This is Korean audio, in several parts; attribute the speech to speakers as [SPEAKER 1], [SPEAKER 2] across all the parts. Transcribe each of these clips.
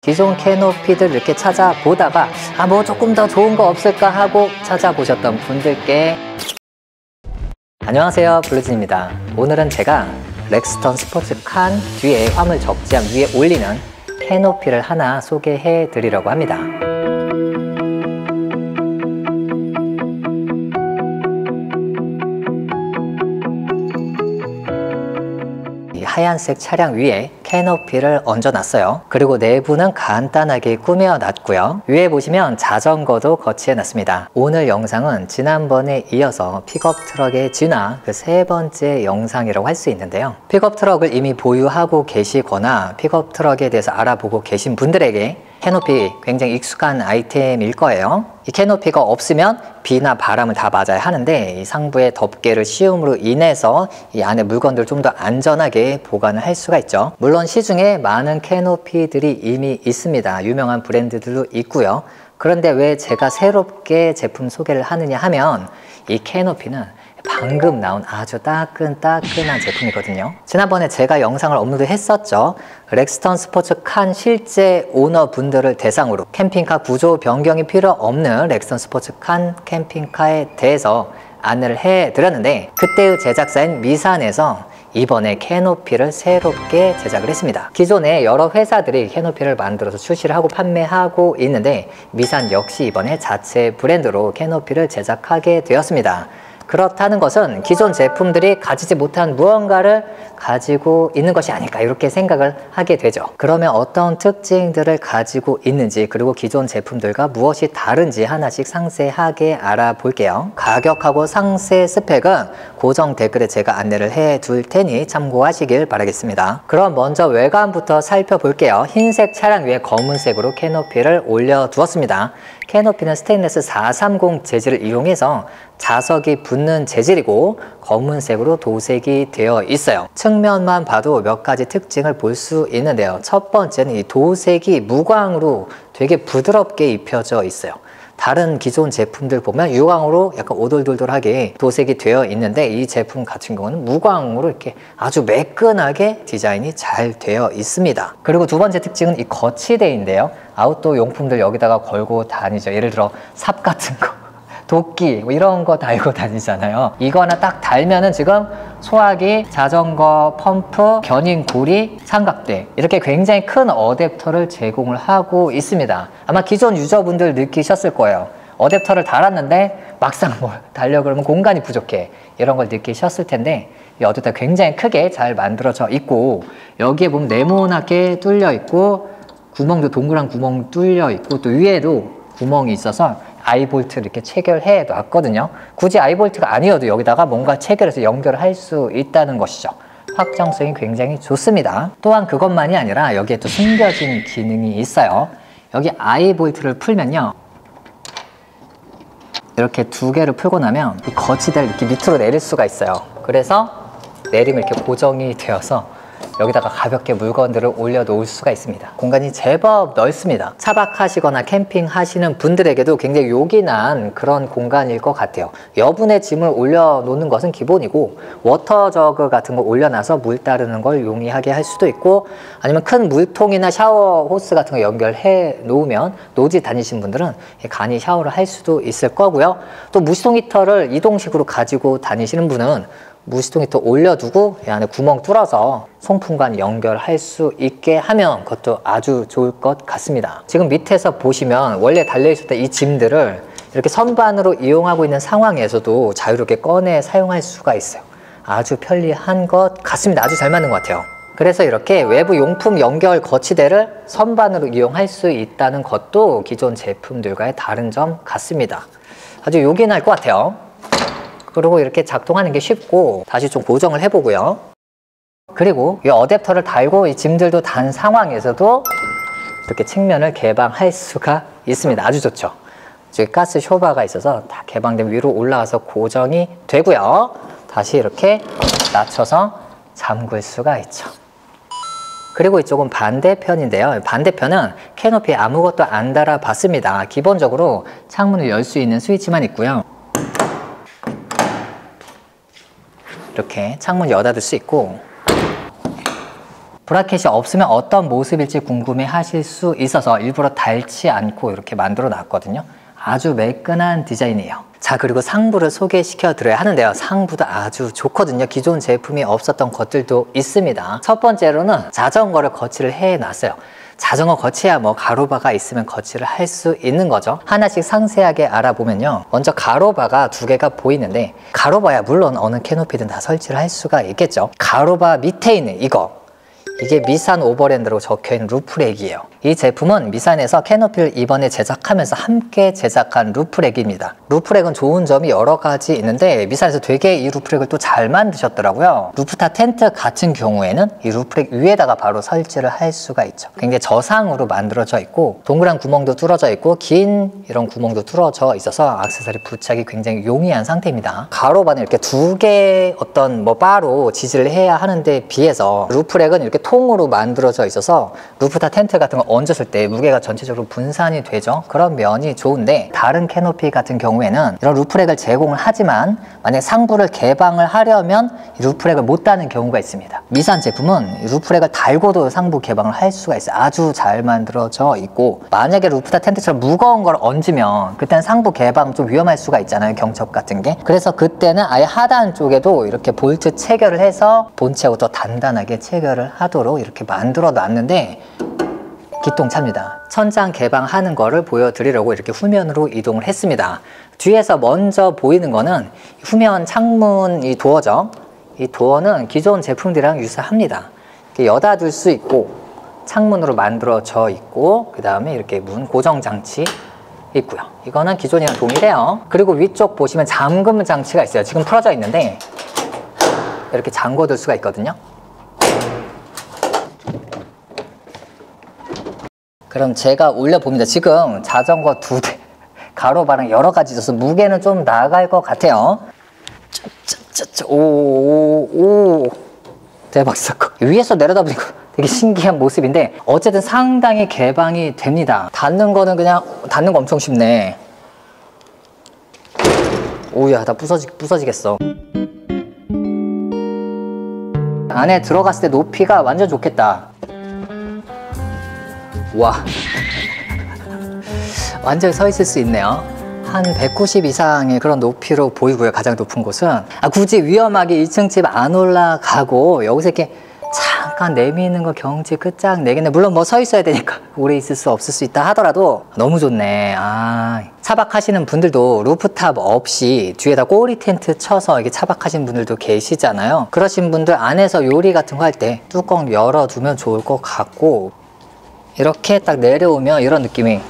[SPEAKER 1] 기존 캐노피들 이렇게 찾아보다가 뭐 조금 더 좋은 거 없을까 하고 찾아보셨던 분들께 안녕하세요, 블루진입니다. 오늘은 제가 렉스턴 스포츠 칸 뒤에 화물 적재함 위에 올리는 캐노피를 하나 소개해 드리려고 합니다. 하얀색 차량 위에 캐노피를 얹어놨어요. 그리고 내부는 간단하게 꾸며놨고요. 위에 보시면 자전거도 거치해놨습니다. 오늘 영상은 지난번에 이어서 픽업 트럭의 진화 그 세 번째 영상이라고 할 수 있는데요. 픽업 트럭을 이미 보유하고 계시거나 픽업 트럭에 대해서 알아보고 계신 분들에게 캐노피 굉장히 익숙한 아이템일 거예요. 이 캐노피가 없으면 비나 바람을 다 맞아야 하는데 이 상부의 덮개를 씌움으로 인해서 이 안에 물건들을 좀 더 안전하게 보관을 할 수가 있죠. 물론 시중에 많은 캐노피들이 이미 있습니다. 유명한 브랜드들도 있고요. 그런데 왜 제가 새롭게 제품 소개를 하느냐 하면 이 캐노피는 방금 나온 아주 따끈따끈한 제품이거든요. 지난번에 제가 영상을 업로드 했었죠. 렉스턴 스포츠 칸 실제 오너분들을 대상으로 캠핑카 구조 변경이 필요 없는 렉스턴 스포츠 칸 캠핑카에 대해서 안내를 해드렸는데 그때의 제작사인 미산에서 이번에 캐노피를 새롭게 제작을 했습니다. 기존에 여러 회사들이 캐노피를 만들어서 출시를 하고 판매하고 있는데 미산 역시 이번에 자체 브랜드로 캐노피를 제작하게 되었습니다. 그렇다는 것은 기존 제품들이 가지지 못한 무언가를 가지고 있는 것이 아닐까 이렇게 생각을 하게 되죠. 그러면 어떤 특징들을 가지고 있는지 그리고 기존 제품들과 무엇이 다른지 하나씩 상세하게 알아볼게요. 가격하고 상세 스펙은 고정 댓글에 제가 안내를 해둘 테니 참고하시길 바라겠습니다. 그럼 먼저 외관부터 살펴볼게요. 흰색 차량 위에 검은색으로 캐노피를 올려두었습니다. 캐노피는 스테인리스 430 재질을 이용해서 자석이 붙는 재질이고 검은색으로 도색이 되어 있어요. 측면만 봐도 몇 가지 특징을 볼 수 있는데요. 첫 번째는 이 도색이 무광으로 되게 부드럽게 입혀져 있어요. 다른 기존 제품들 보면 유광으로 약간 오돌돌돌하게 도색이 되어 있는데 이 제품 같은 경우는 무광으로 이렇게 아주 매끈하게 디자인이 잘 되어 있습니다. 그리고 두 번째 특징은 이 거치대인데요. 아웃도어 용품들 여기다가 걸고 다니죠. 예를 들어 삽 같은 거, 도끼 뭐 이런 거 달고 다니잖아요. 이거 하나 딱 달면은 지금 소화기, 자전거 펌프, 견인 고리, 삼각대 이렇게 굉장히 큰 어댑터를 제공을 하고 있습니다. 아마 기존 유저분들 느끼셨을 거예요. 어댑터를 달았는데 막상 뭘 달려 그러면 공간이 부족해 이런 걸 느끼셨을 텐데 이 어댑터 굉장히 크게 잘 만들어져 있고 여기에 보면 네모나게 뚫려 있고 구멍도 동그란 구멍 뚫려 있고 또 위에도 구멍이 있어서 아이볼트 이렇게 체결해 놨거든요. 굳이 아이볼트가 아니어도 여기다가 뭔가 체결해서 연결할 수 있다는 것이죠. 확장성이 굉장히 좋습니다. 또한 그것만이 아니라 여기에 또 숨겨진 기능이 있어요. 여기 아이볼트를 풀면요, 이렇게 두 개를 풀고 나면 이 거치대를 이렇게 밑으로 내릴 수가 있어요. 그래서 내리면 이렇게 고정이 되어서 여기다가 가볍게 물건들을 올려놓을 수가 있습니다. 공간이 제법 넓습니다. 차박하시거나 캠핑하시는 분들에게도 굉장히 요긴한 그런 공간일 것 같아요. 여분의 짐을 올려놓는 것은 기본이고 워터저그 같은 거 올려놔서 물 따르는 걸 용이하게 할 수도 있고 아니면 큰 물통이나 샤워 호스 같은 거 연결해 놓으면 노지 다니신 분들은 간이 샤워를 할 수도 있을 거고요. 또 무시동 히터를 이동식으로 가지고 다니시는 분은 무시동 히터 올려두고 이 안에 구멍 뚫어서 송풍관 연결할 수 있게 하면 그것도 아주 좋을 것 같습니다. 지금 밑에서 보시면 원래 달려있었던 이 짐들을 이렇게 선반으로 이용하고 있는 상황에서도 자유롭게 꺼내 사용할 수가 있어요. 아주 편리한 것 같습니다. 아주 잘 맞는 것 같아요. 그래서 이렇게 외부 용품 연결 거치대를 선반으로 이용할 수 있다는 것도 기존 제품들과의 다른 점 같습니다. 아주 요긴할 것 같아요. 그리고 이렇게 작동하는 게 쉽고 다시 좀 고정을 해보고요. 그리고 이 어댑터를 달고 이 짐들도 단 상황에서도 이렇게 측면을 개방할 수가 있습니다. 아주 좋죠. 여기 가스 쇼바가 있어서 다 개방되면 위로 올라와서 고정이 되고요. 다시 이렇게 낮춰서 잠글 수가 있죠. 그리고 이쪽은 반대편인데요. 반대편은 캐노피에 아무것도 안 달아봤습니다. 기본적으로 창문을 열 수 있는 스위치만 있고요. 이렇게 창문 여닫을 수 있고 브라켓이 없으면 어떤 모습일지 궁금해 하실 수 있어서 일부러 닳지 않고 이렇게 만들어 놨거든요. 아주 매끈한 디자인이에요. 자, 그리고 상부를 소개시켜 드려야 하는데요. 상부도 아주 좋거든요. 기존 제품이 없었던 것들도 있습니다. 첫 번째로는 자전거를 거치를 해 놨어요. 자전거 거치야 뭐 가로바가 있으면 거치를 할 수 있는 거죠. 하나씩 상세하게 알아보면요. 먼저 가로바가 두 개가 보이는데, 가로바야 물론 어느 캐노피든 다 설치를 할 수가 있겠죠. 가로바 밑에 있는 이게 미산 오버랜드로 적혀있는 루프렉이에요. 이 제품은 미산에서 캐노피를 이번에 제작하면서 함께 제작한 루프렉입니다. 루프렉은 좋은 점이 여러 가지 있는데 미산에서 되게 이 루프렉을 또 잘 만드셨더라고요. 루프탑 텐트 같은 경우에는 이 루프렉 위에다가 바로 설치를 할 수가 있죠. 굉장히 저상으로 만들어져 있고 동그란 구멍도 뚫어져 있고 긴 이런 구멍도 뚫어져 있어서 액세서리 부착이 굉장히 용이한 상태입니다. 가로바는 이렇게 두 개 어떤 뭐 바로 지지를 해야 하는데 비해서 루프렉은 이렇게 통으로 만들어져 있어서 루프탑 텐트 같은 거 얹었을 때 무게가 전체적으로 분산이 되죠. 그런 면이 좋은데, 다른 캐노피 같은 경우에는 이런 루프렉을 제공을 하지만 만약 상부를 개방을 하려면 이 루프렉을 못 다는 경우가 있습니다. 미산 제품은 루프렉을 달고도 상부 개방을 할 수가 있어요. 아주 잘 만들어져 있고, 만약에 루프탑 텐트처럼 무거운 걸 얹으면 그때는 상부 개방 좀 위험할 수가 있잖아요. 경첩 같은 게. 그래서 그때는 아예 하단 쪽에도 이렇게 볼트 체결을 해서 본체하고 더 단단하게 체결을 하도록 이렇게 만들어 놨는데 기똥차입니다. 천장 개방하는 거를 보여드리려고 이렇게 후면으로 이동을 했습니다. 뒤에서 먼저 보이는 거는 후면 창문 이 도어죠. 이 도어는 기존 제품들이랑 유사합니다. 이렇게 여다 둘 수 있고 창문으로 만들어져 있고, 그 다음에 이렇게 문 고정 장치 있고요. 이거는 기존이랑 동일해요. 그리고 위쪽 보시면 잠금 장치가 있어요. 지금 풀어져 있는데 이렇게 잠궈둘 수가 있거든요. 그럼 제가 올려봅니다. 지금 자전거 2대 가로바랑 여러 가지 있어서 무게는 좀 나갈 것 같아요. 오 대박 사건. 위에서 내려다 보니까 되게 신기한 모습인데 어쨌든 상당히 개방이 됩니다. 닫는 거는 그냥 닫는 거 엄청 쉽네. 오야, 나 부서지겠어. 안에 들어갔을 때 높이가 완전 좋겠다. 와, 완전히 서 있을 수 있네요. 한 190 이상의 그런 높이로 보이고요. 가장 높은 곳은 굳이 위험하게 2층 집 안 올라가고 여기서 이렇게 잠깐 내미는 거 경치 끝장내겠네. 물론 뭐 서 있어야 되니까 오래 있을 수 없을 수 있다 하더라도 너무 좋네. 차박하시는 분들도 루프탑 없이 뒤에다 꼬리 텐트 쳐서 이게 차박하시는 분들도 계시잖아요. 그러신 분들 안에서 요리 같은 거 할 때 뚜껑 열어두면 좋을 것 같고, 이렇게 딱 내려오면 이런 느낌이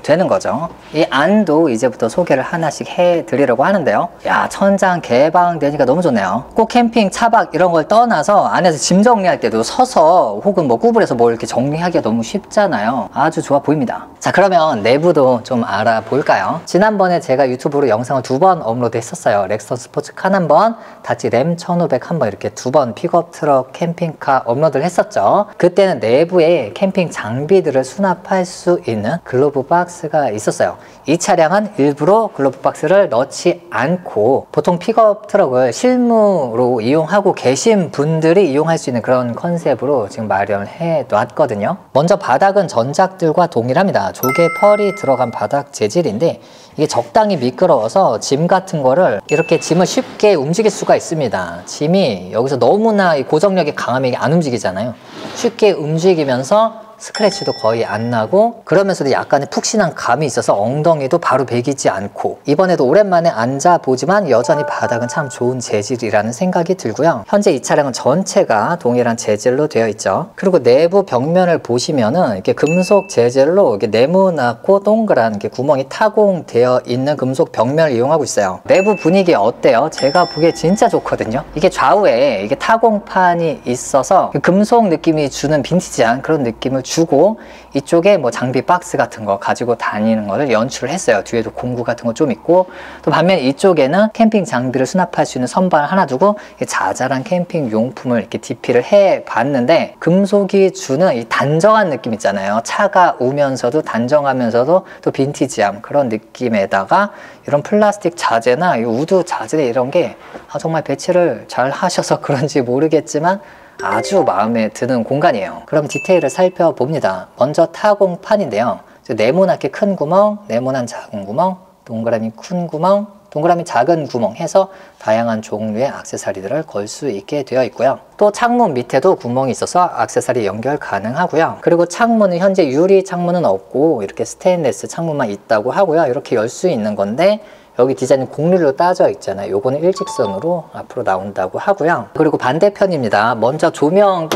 [SPEAKER 1] 되는 거죠. 이 안도 이제부터 소개를 하나씩 해드리려고 하는데요. 야, 천장 개방되니까 너무 좋네요. 꼭 캠핑, 차박 이런 걸 떠나서 안에서 짐 정리할 때도 서서 혹은 뭐 구부려서 뭘 이렇게 정리하기가 너무 쉽잖아요. 아주 좋아 보입니다. 자, 그러면 내부도 좀 알아볼까요? 지난번에 제가 유튜브로 영상을 2번 업로드 했었어요. 렉스턴 스포츠칸 한번, 다치 램 1500 한번 이렇게 2번 픽업 트럭 캠핑카 업로드를 했었죠. 그때는 내부에 캠핑 장비들을 수납할 수 있는 글로브 박스가 있었어요. 이 차량은 일부러 글로브 박스를 넣지 않고 보통 픽업 트럭을 실무로 이용하고 계신 분들이 이용할 수 있는 그런 컨셉으로 지금 마련을 해 놨거든요. 먼저 바닥은 전작들과 동일합니다. 조개 펄이 들어간 바닥 재질인데 이게 적당히 미끄러워서 짐 같은 거를 이렇게 짐을 쉽게 움직일 수가 있습니다. 짐이 여기서 너무나 고정력이 강하면 이게 안 움직이잖아요. 쉽게 움직이면서 스크래치도 거의 안 나고, 그러면서도 약간의 푹신한 감이 있어서 엉덩이도 바로 베기지 않고, 이번에도 오랜만에 앉아보지만 여전히 바닥은 참 좋은 재질이라는 생각이 들고요. 현재 이 차량은 전체가 동일한 재질로 되어 있죠. 그리고 내부 벽면을 보시면은 이렇게 금속 재질로 이렇게 네모나고 동그란 이렇게 구멍이 타공되어 있는 금속 벽면을 이용하고 있어요. 내부 분위기 어때요? 제가 보기에 진짜 좋거든요. 이게 좌우에 이게 타공판이 있어서 금속 느낌이 주는 빈티지한 그런 느낌을 주고, 이쪽에 뭐 장비 박스 같은 거 가지고 다니는 거를 연출을 했어요. 뒤에도 공구 같은 거 좀 있고, 또 반면 이쪽에는 캠핑 장비를 수납할 수 있는 선반 하나 두고 자잘한 캠핑 용품을 이렇게 DP를 해 봤는데, 금속이 주는 이 단정한 느낌 있잖아요. 차가우면서도 단정하면서도 또 빈티지함, 그런 느낌에다가 이런 플라스틱 자재나 이 우드 자재 이런 게 정말 배치를 잘 하셔서 그런지 모르겠지만 아주 마음에 드는 공간이에요. 그럼 디테일을 살펴봅니다. 먼저 타공판인데요. 네모나게 큰 구멍, 네모난 작은 구멍, 동그라미 큰 구멍, 동그라미 작은 구멍 해서 다양한 종류의 액세서리들을 걸 수 있게 되어 있고요. 또 창문 밑에도 구멍이 있어서 액세서리 연결 가능하고요. 그리고 창문은 현재 유리 창문은 없고 이렇게 스테인리스 창문만 있다고 하고요. 이렇게 열 수 있는 건데 여기 디자인은 곡률로 따져 있잖아요. 요거는 일직선으로 앞으로 나온다고 하고요. 그리고 반대편입니다. 먼저 조명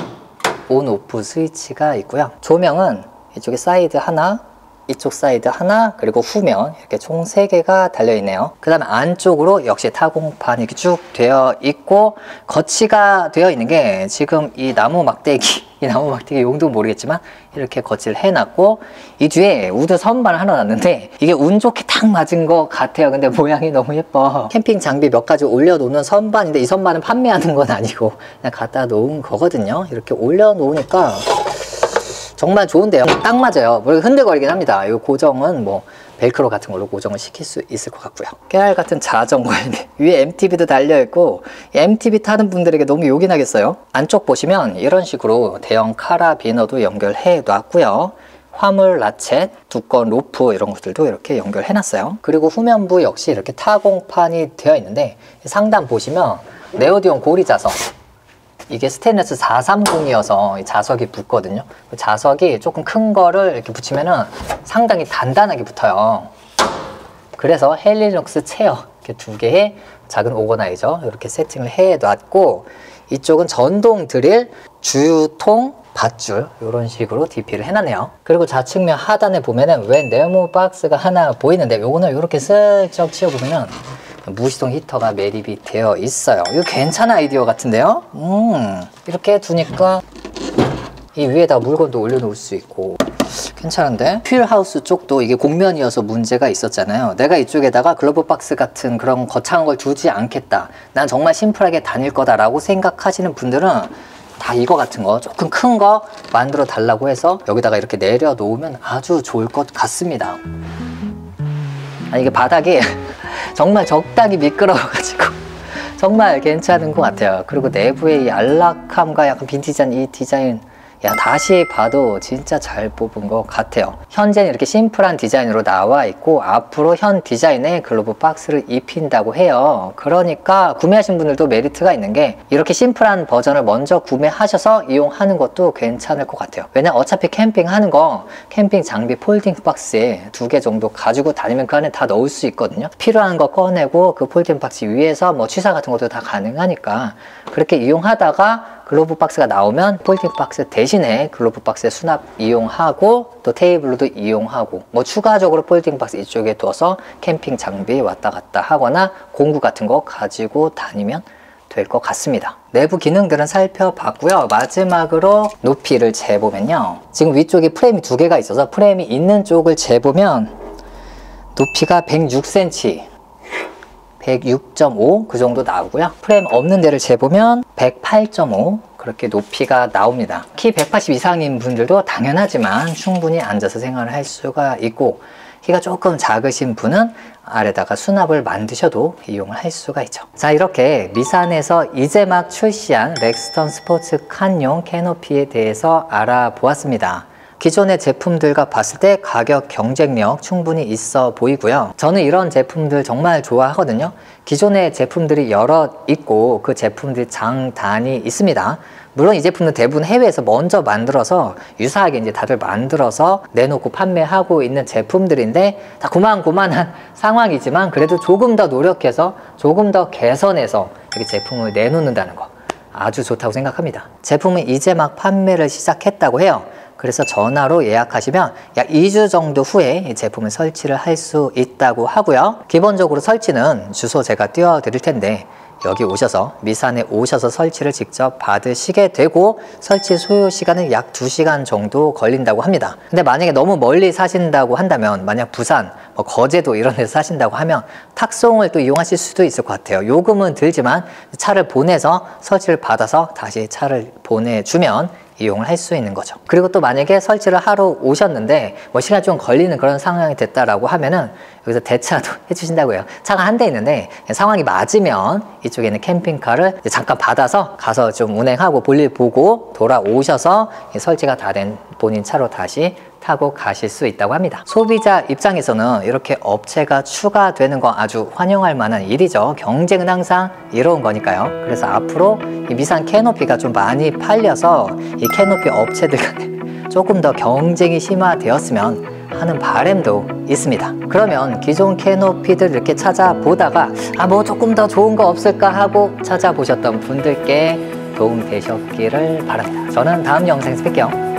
[SPEAKER 1] 온 오프 스위치가 있고요. 조명은 이쪽에 사이드 하나, 이쪽 사이드 하나, 그리고 후면 이렇게 총 3개가 달려있네요. 그 다음에 안쪽으로 역시 타공판이 이렇게 쭉 되어 있고, 거치가 되어 있는 게 지금 이 나무 막대기 용도 모르겠지만 이렇게 거치를 해놨고, 이 뒤에 우드 선반을 하나 놨는데 이게 운 좋게 딱 맞은 것 같아요. 근데 모양이 너무 예뻐. 캠핑 장비 몇 가지 올려놓는 선반인데 이 선반은 판매하는 건 아니고 그냥 갖다 놓은 거거든요. 이렇게 올려놓으니까 정말 좋은데요. 딱 맞아요. 흔들거리긴 합니다. 이 고정은 뭐 벨크로 같은 걸로 고정을 시킬 수 있을 것 같고요. 깨알 같은 자전거인데 위에 MTB도 달려있고, MTB 타는 분들에게 너무 욕이 나겠어요. 안쪽 보시면 이런 식으로 대형 카라비너도 연결해 놨고요. 화물 라쳇, 두꺼운 로프 이런 것들도 이렇게 연결해 놨어요. 그리고 후면부 역시 이렇게 타공판이 되어 있는데, 상단 보시면 네오디온 고리 자석, 이게 스테인리스 430이어서 자석이 붙거든요. 자석이 조금 큰 거를 이렇게 붙이면은 상당히 단단하게 붙어요. 그래서 헬리눅스 체어 이렇게 2개의 작은 오거나이저 이렇게 세팅을 해 놨고, 이쪽은 전동 드릴, 주유통, 밧줄 이런 식으로 DP를 해놨네요. 그리고 좌측면 하단에 보면은 웬 네모 박스가 하나 보이는데, 요거는 이렇게 슬쩍 치워보면은 무시동 히터가 매립이 되어 있어요. 이거 괜찮은 아이디어 같은데요? 이렇게 두니까 이 위에다 물건도 올려놓을 수 있고 괜찮은데? 휠하우스 쪽도 이게 곡면이어서 문제가 있었잖아요. 내가 이쪽에다가 글러브 박스 같은 그런 거창한 걸 두지 않겠다, 난 정말 심플하게 다닐 거다 라고 생각하시는 분들은 다 이거 같은 거 조금 큰 거 만들어 달라고 해서 여기다가 이렇게 내려놓으면 아주 좋을 것 같습니다. 이게 바닥이 정말 적당히 미끄러워가지고 정말 괜찮은 것 같아요. 그리고 내부의 이 안락함과 약간 빈티지한 이 디자인, 야, 다시 봐도 진짜 잘 뽑은 것 같아요. 현재는 이렇게 심플한 디자인으로 나와 있고, 앞으로 현 디자인에 글러브 박스를 입힌다고 해요. 그러니까 구매하신 분들도 메리트가 있는 게, 이렇게 심플한 버전을 먼저 구매하셔서 이용하는 것도 괜찮을 것 같아요. 왜냐면 어차피 캠핑하는 거 캠핑 장비 폴딩 박스에 2개 정도 가지고 다니면 그 안에 다 넣을 수 있거든요. 필요한 거 꺼내고 그 폴딩 박스 위에서 뭐 취사 같은 것도 다 가능하니까, 그렇게 이용하다가 글러브 박스가 나오면 폴딩 박스 대신에 글러브 박스에 수납 이용하고, 또 테이블로도 이용하고, 뭐 추가적으로 폴딩 박스 이쪽에 둬서 캠핑 장비 왔다 갔다 하거나 공구 같은 거 가지고 다니면 될 것 같습니다. 내부 기능들은 살펴봤고요. 마지막으로 높이를 재보면요, 지금 위쪽에 프레임이 2개가 있어서 프레임이 있는 쪽을 재보면 높이가 106cm, 106.5 그 정도 나오고요. 프레임 없는 데를 재보면 108.5 그렇게 높이가 나옵니다. 키 180 이상인 분들도 당연하지만 충분히 앉아서 생활을 할 수가 있고, 키가 조금 작으신 분은 아래다가 수납을 만드셔도 이용을 할 수가 있죠. 자, 이렇게 미산에서 이제 막 출시한 렉스턴 스포츠 칸용 캐노피에 대해서 알아보았습니다. 기존의 제품들과 봤을 때 가격 경쟁력 충분히 있어 보이고요. 저는 이런 제품들 정말 좋아하거든요. 기존의 제품들이 여러 있고 그 제품들이 장단이 있습니다. 물론 이 제품은 대부분 해외에서 먼저 만들어서 유사하게 이제 다들 만들어서 내놓고 판매하고 있는 제품들인데, 다 고만고만한 상황이지만 그래도 조금 더 노력해서 조금 더 개선해서 이렇게 제품을 내놓는다는 거 아주 좋다고 생각합니다. 제품은 이제 막 판매를 시작했다고 해요. 그래서 전화로 예약하시면 약 2주 정도 후에 이 제품을 설치를 할 수 있다고 하고요. 기본적으로 설치는 주소 제가 띄워드릴 텐데, 여기 오셔서 미산에 오셔서 설치를 직접 받으시게 되고, 설치 소요 시간은 약 2시간 정도 걸린다고 합니다. 근데 만약에 너무 멀리 사신다고 한다면, 만약 부산, 뭐 거제도 이런 데서 사신다고 하면 탁송을 또 이용하실 수도 있을 것 같아요. 요금은 들지만 차를 보내서 설치를 받아서 다시 차를 보내주면 이용을 할 수 있는 거죠. 그리고 또 만약에 설치를 하러 오셨는데 뭐 시간이 좀 걸리는 그런 상황이 됐다라고 하면은 여기서 대차도 해주신다고 해요. 차가 한 대 있는데 상황이 맞으면 이쪽에 있는 캠핑카를 잠깐 받아서 가서 좀 운행하고 볼일 보고 돌아오셔서 설치가 다 된 본인 차로 다시 타고 가실 수 있다고 합니다. 소비자 입장에서는 이렇게 업체가 추가되는 거 아주 환영할 만한 일이죠. 경쟁은 항상 이로운 거니까요. 그래서 앞으로 이 미산 캐노피가 좀 많이 팔려서 이 캐노피 업체들 간에 조금 더 경쟁이 심화되었으면 하는 바람도 있습니다. 그러면 기존 캐노피들 이렇게 찾아보다가 뭐 조금 더 좋은 거 없을까 하고 찾아보셨던 분들께 도움 되셨기를 바랍니다. 저는 다음 영상에서 뵐게요.